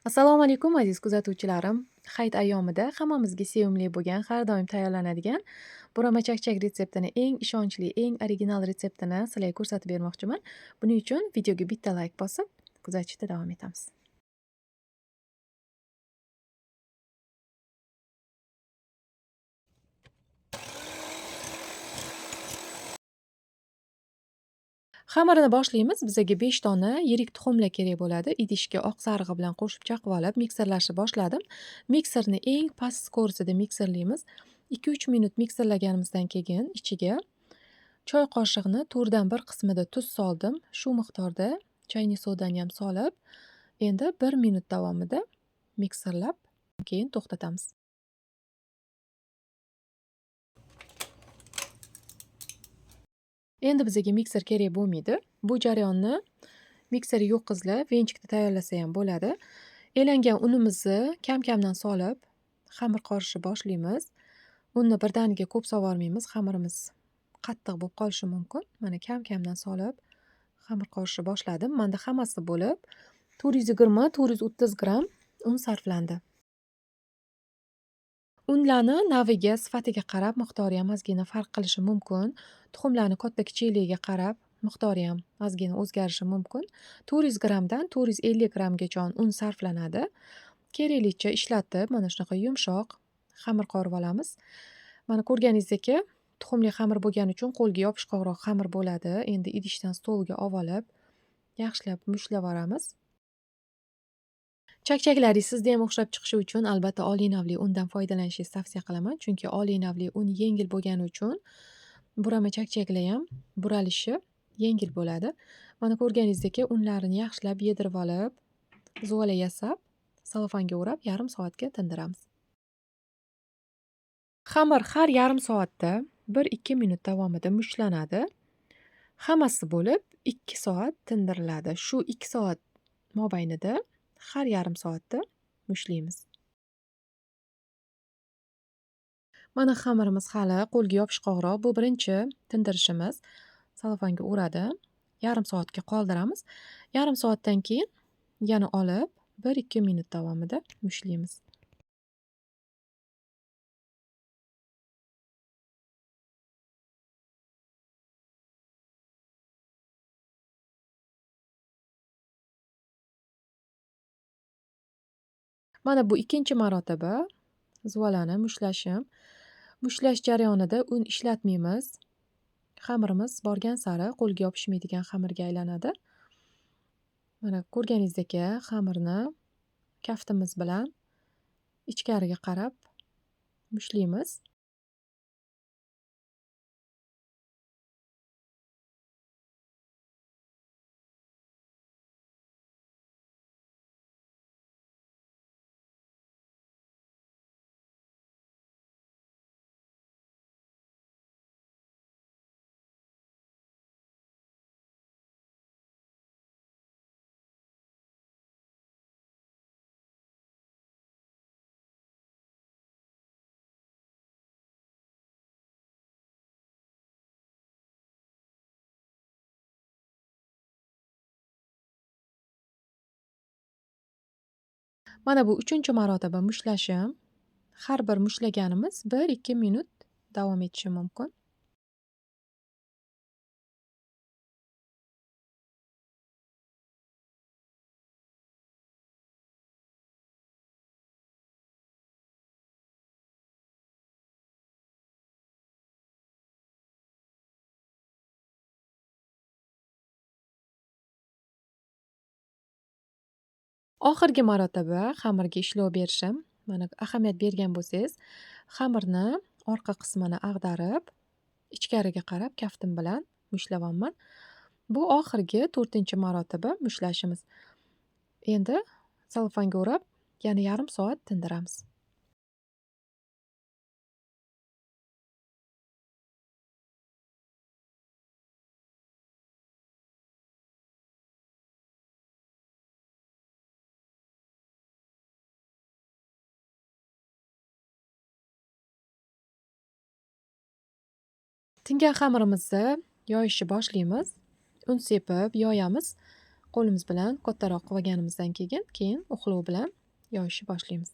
Assalomu alaykum aziz kuzatuvchilarim. Hayit ayyomida hammamizga sevimli bo'lgan, har doim tayyorlanadigan burama chakchak retseptini eng ishonchli, eng original retseptini sizlarga ko'rsatib bermoqchiman. Buning uchun videoga bitta layk bosib, kuzatishda davom etamiz. Xamirini boshlaymiz. Bizga 5 dona yirik tuxumlar kerak bo'ladi. Idishga oq sarig'i bilan qo'shib chaqib olib, mikserlashni boshladim. Mikserni eng past skorsida mikserlaymiz. 2-3 minut mikserlaganimizdan keyin ichiga choy qoshiqni to'rtdan bir qismida tuz soldim. Shu miqdorda chayni sodani ham solib, endi 1 minut davomida mikserlab, keyin to'xtatamiz. Endi bizga mikser kerak bo'lmaydi. Bu jarayonni mikseri yo'q qizlar venchikda tayyorlasa ham bo'ladi. Elangan unimizni kam-kamdan solib, xamir qorishni boshlaymiz. Unni birdaniga ko'p sovormaymiz, xamirimiz qattiq bo'lib qolishi mumkin. Mana kam-kamdan solib, xamir qorishni boshladim. Menda hammasi bo'lib 420-430 gramm un sarflandi. Unlarni naviga, sifatiga qarab miqdori ham ozgina farq qilishi mumkin. Tuxumlarni katta kichikligiga qarab miqdori ham ozgina o'zgarishi mumkin. 400 grammdan 450 grammgacha un sarflanadi. Keraklicha ishlatib, mana shunaqa yumshoq xamir qorib olamiz. Mana ko'rganingizdek, tuxumli xamir bo'lgani uchun qo'lga yopishqoqroq xamir bo'ladi. Endi idishdan stolga olib, yaxshilab mushlab olamiz. Chakchaklaringiz sizda ham o'xshab chiqishi uchun albatta oliy navli undan foydalanishingizni tavsiya qilaman. Chunki oliy navli un yengil bo'lgani uchun burama chakchaklar ham buralishi yengil bo'ladi. Mana ko'rganingizdek, unlarini yaxshilab yedirib olib, zuvala yasab, salofanga o'rab yarim soatga tindiramiz. Xamir har yarim soatda 1-2 minut davomida mushlanadi. Hammasi bo'lib 2 soat tindiriladi. Shu 2 soat mobaynida har yarim soatda mushlaymiz. Mana xamirimiz hali qo'lga yopishqoqroq. Bu birinchi tindirishimiz. Salofanga o'radim. Yarim soatga qoldiramiz. Yarim soatdan keyin yana olib 1-2 minut davomida mushlaymiz. Mana bu ikkinchi marotaba zuvalani mushlashim. Mushlash jarayonida un ishlatmaymiz. Xamirimiz borgan sari qo'lga yopishmaydigan xamirga aylanadi. Mana ko'rganingizdek, xamirni kaftimiz bilan ichkariga qarab mushlaymiz. Mana bu uchinchi marotaba mushlashim. Har bir mushlaganimiz 1-2 minut davom etishi mumkin. Oxirgi marotaba xamirga ishlov berishim. Mana ahamiyat bergan bo'lsangiz, xamirni orqa qismini ag'darib, ichkariga qarab kaftim bilan mushlayapman. Bu oxirgi 4-marotaba mushlashimiz. Endi salofanga o'rab, yana yarim soat tindiramiz. Tingan xamirimizni yoyishni boshlaymiz. Un sepib yoyamiz. Qo'limiz bilan kattaroq qilib olganimizdan keyin uqlov bilan yoyishni boshlaymiz.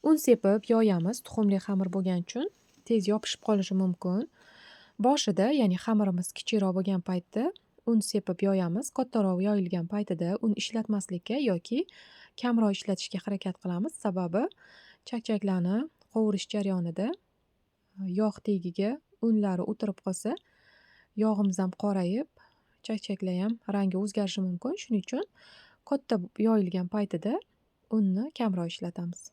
Un sepib yoyamiz. Tuxumli xamir bo'lgani uchun tez yopishib qolishi mumkin. Boshida, ya'ni xamirimiz kichikroq bo'lgan paytda un sepib yoyamiz. Kattaroq yoyilgan paytida un ishlatmaslikka yoki kamroq ishlatishga harakat qilamiz. Sababi chakchaklarni qovurish jarayonida yog' tagiga unlari o'tirib qolsa, yog'imiz ham qorayib, chakchaklar ham rangi o'zgarishi mumkin. Shuning uchun katta yoyilgan paytida unni kamroq ishlatamiz.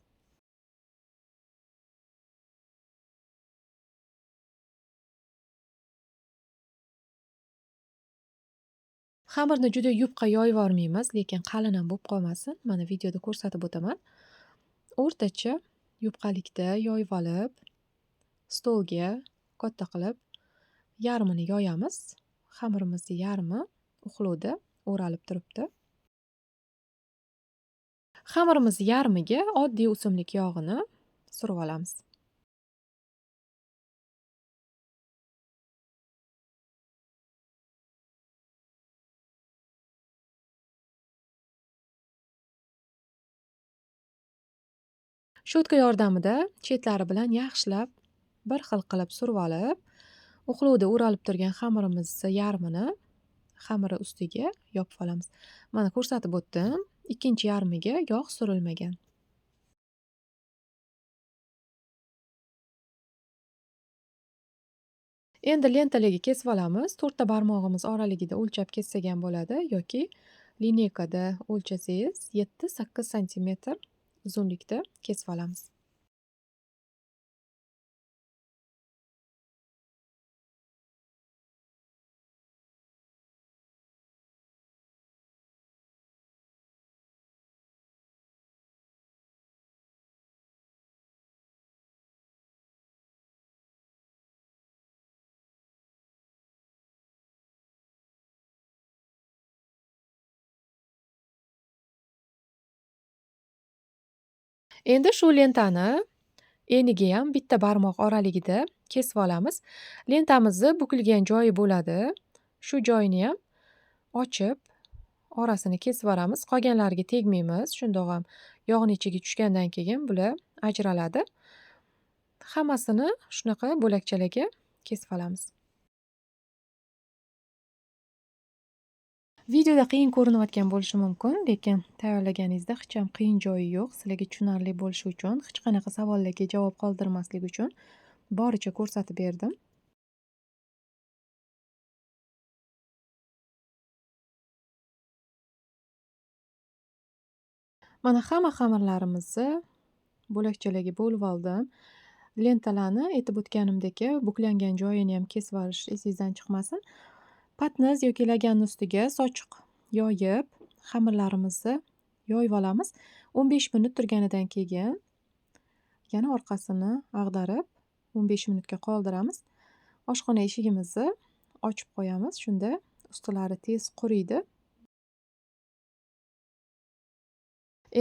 Xamirni juda yupqa yoyvormaymiz, lekin qalin ham bo'lib qolmasin. Mana videoda ko'rsatib o'taman. O'rtacha yupqalikda yoyvolib, stolga katta qilib yarmini yoyamiz. Xamirimizni yarmi uqlovda o'ralib turibdi. Xamirimizni yarmiga oddiy o'simlik yog'ini surib olamiz. Shotka yordamida chetlari bilan yaxshilab bir xil qilib surib olib, uqlovda o'ralib turgan xamirimizni yarmini xamiri ustiga yopib olamiz. Mana ko'rsatib o'tdim. Ikkinchi yarmiga yog' surilmagan. Endi lentalarga kesib olamiz. 4 ta barmog'imiz oraligida o'lchab kessak ham bo'ladi yoki lineykada o'lchasangiz 7-8 santimetr uzunlikda kesib olamiz. Endi shu lentani eniga ham bitta barmoq oraligida kesib olamiz. Lentamizni bukilgan joyi bo'ladi. Shu joyini ham ochib, orasini kesib olamiz. Qolganlariga tegmaymiz. Shundoq ham yog'ning ichiga tushgandan keyin bular ajraladi. Hammasini shunaqa bo'lakchalarga kesib olamiz. Videoda qiyin ko'rinayotgan bo'lishi mumkin, lekin tayyorlaganingizda hech ham qiyin joyi yo'q. Sizlarga tushunarli bo'lishi uchun, hech qanaqa savollarga javob qoldirmaslik uchun boricha ko'rsatib berdim. Mana hamma xamirlarimizni bo'lakchalarga bo'lib oldim. Lentalarni aytib o'tganimdek buklangan joyini ham kesib olish esingizdan chiqmasin. Patnis yoki laganni ustiga sochiq yoyib, xamirlarimizni yoyib olamiz. 15 minut turganidan keyin yana orqasini ag'darib 15 minutga qoldiramiz. Oshxona eshigimizni ochib qo'yamiz. Shunda ustilari tez quriydi.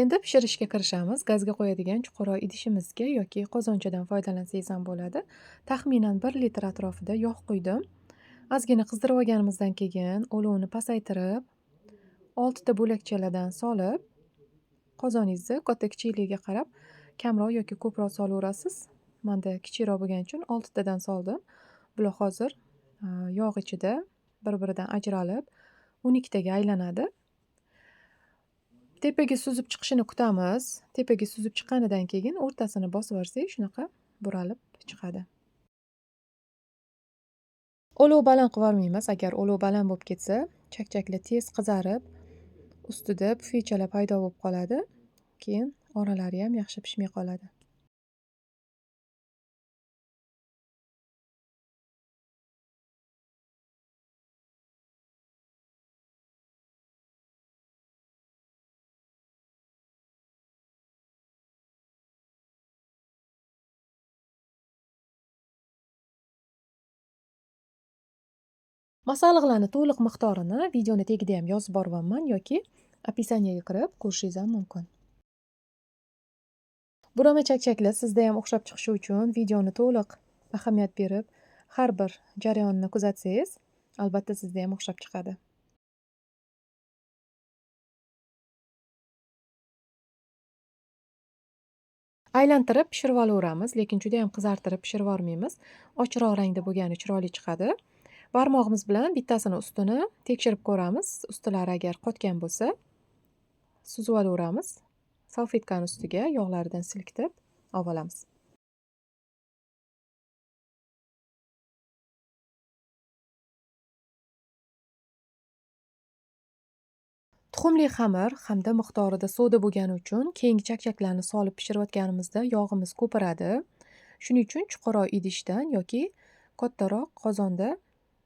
Endi pishirishga kirishamiz. Gazga qo'yadigan chuqurroq idishimizga yoki qozonchadan foydalansangiz ham bo'ladi. Taxminan 1 litr atrofida yog' quydim. Ozgina qizdirib olganimizdan keyin olovni pasaytirib, 6 ta bo'lakchalardan solib, qozoningizni katta kichikligiga qarab kamroq yoki ko'proq solaverasiz. Menda kichikroq bo'lgani uchun 6 tadan soldim. Bular hozir yog' ichida bir-biridan ajralib 12 taga aylanadi. Tepaga suzib chiqishini kutamiz. Tepaga suzib chiqqanidan keyin o'rtasini bosib olsak, shunaqa buralib chiqadi. Olov baland qilib olmaymiz. Agar olov baland bo'lib ketsa, chakchaklar tez qizarib, ustida pufeychalar paydo bo'lib qoladi. Keyin oralari ham yaxshi pishmay qoladi. Masalliqlarni to'liq miqdorini videoni tagida ham yozib boryapman yoki описаниеga kirib ko'rishingiz ham mumkin. Burama chakchaklar sizda ham o'xshab chiqishi uchun videoni to'liq ahamiyat berib, har bir jarayonni kuzatsangiz, albatta sizda ham o'xshab chiqadi. Aylantirib pishirib olaveramiz, lekin juda ham qizartirib pishirib yubormaymiz. Ochiqroq rangda bo'lgani chiroyli chiqadi. Barmog'imiz bilan bittasini ustini tekshirib ko'ramiz. Ustilari agar qotgan bo'lsa, suzib olaveramiz. Salfetkani ustiga yog'laridan silkitib olamiz. Tuxumli xamir hamda miqdorida soda bo'lgani uchun keyingi chakchaklarni solib pishirayotganimizda yog'imiz ko'piradi. Shuning uchun chuqurroq idishdan yoki kattaroq qozonda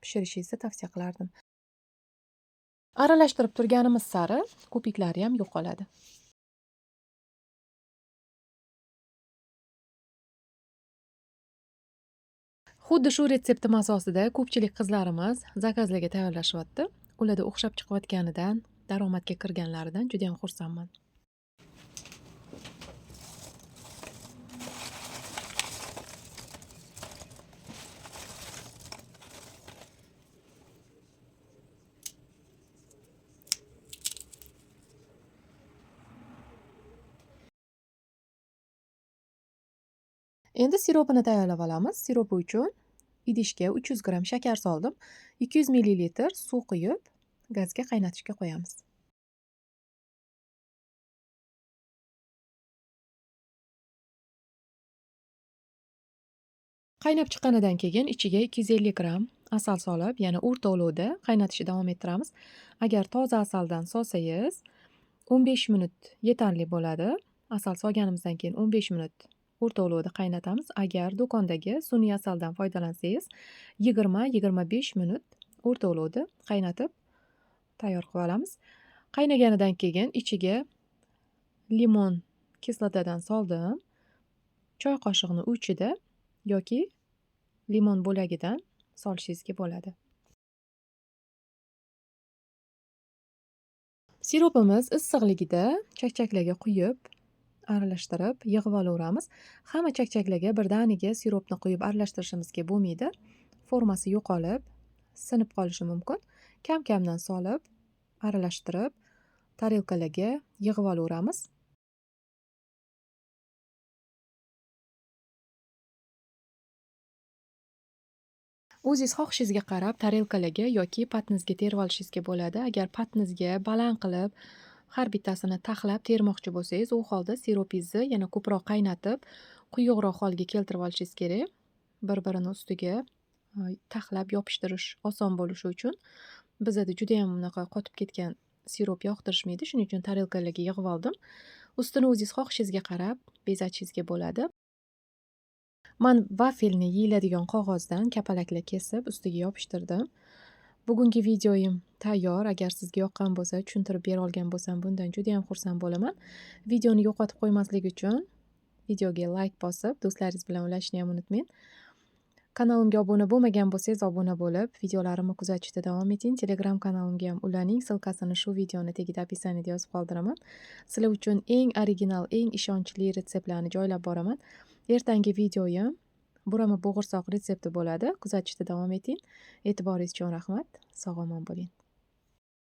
pishirishingizni tavsiya qilardim. Aralashtirib turganimiz sari ko'piklari ham yo'qoladi. Xuddi shu retseptim asosida ko'pchilik qizlarimiz zakazlarga tayyorlashyapti. Ularda o'xshab chiqayotganidan, daromadga kirganlaridan juda ham xursandman. Endi siropini tayyorlab olamiz. Siropi uchun idishga 300 gramm shakar soldim. 200 millilitr suv quyib, gazga qaynatishga qo'yamiz. Qaynab chiqqanidan keyin ichiga 250 gramm asal solib, yana o'rta olovda qaynatishni davom ettiramiz. Agar toza asaldan solsangiz, 15 minut yetarli bo'ladi. Asal solganimizdan keyin 15 minut o'rta olovda qaynatamiz. Agar do'kondagi sun'iy asaldan foydalansangiz, 20-25 minut o'rta olovda qaynatib tayyor qilib olamiz. Qaynaganidan keyin ichiga limon kislotadan soldim. Choy qoshiqni uchida yoki limon bo'lagidan solishingizga bo'ladi. Siropimiz issiqligida chakchaklarga quyib, aralashtirib yig'ib olaveramiz. Hamma chakchaklarga birdaniga siropni quyib aralashtirishimizga bo'lmaydi. Formasi yo'qolib, sinib qolishi mumkin. Kam-kamdan solib, aralashtirib, tarelkalarga yig'ib olaveramiz. O'zingiz xohishingizga qarab tarelkalarga yoki patnizga terib olishingizga bo'ladi. Agar patnizga baland qilib har bittasini taxlab termoqchi bo'lsangiz, u holda siropingizni yana ko'proq qaynatib, quyuqroq holga keltirib olishingiz kerak. Bir-birini ustiga taxlab yopishtirish oson bo'lishi uchun. Bizda juda ham unaqa qotib ketgan sirop yoqtirishmaydi. Shuning uchun tarelkalarga yig'ib oldim. Ustini o'zingiz xohishingizga qarab bezatishingizga bo'ladi. Men vafelni yeyiladigan qog'ozdan kapalaklar kesib ustiga yopishtirdim. Bugungi videoyim tayyor. Agar sizga yoqqan bo'lsa, tushuntirib bera olgan bo'lsam, bundan juda ham xursand bo'laman. Videoni yo'qotib qo'ymaslik uchun videoga like bosib, do'stlaringiz bilan ulashishni ham unutmang. Kanalimga obuna bo'lmagan bo'lsangiz, obuna bo'lib, videolarimni kuzatishda davom eting. Telegram kanalimga ham ulaning. Silkasini shu videoni tagida описаниеda yozib qoldiraman. Sizlar uchun eng original, eng ishonchli retseptlarni joylab boraman. Ertangi videoyim burama bo'g'irsoq retsepti bo'ladi. Kuzatishda davom eting. E'tiboringiz uchun rahmat. Sog' omon bo'ling.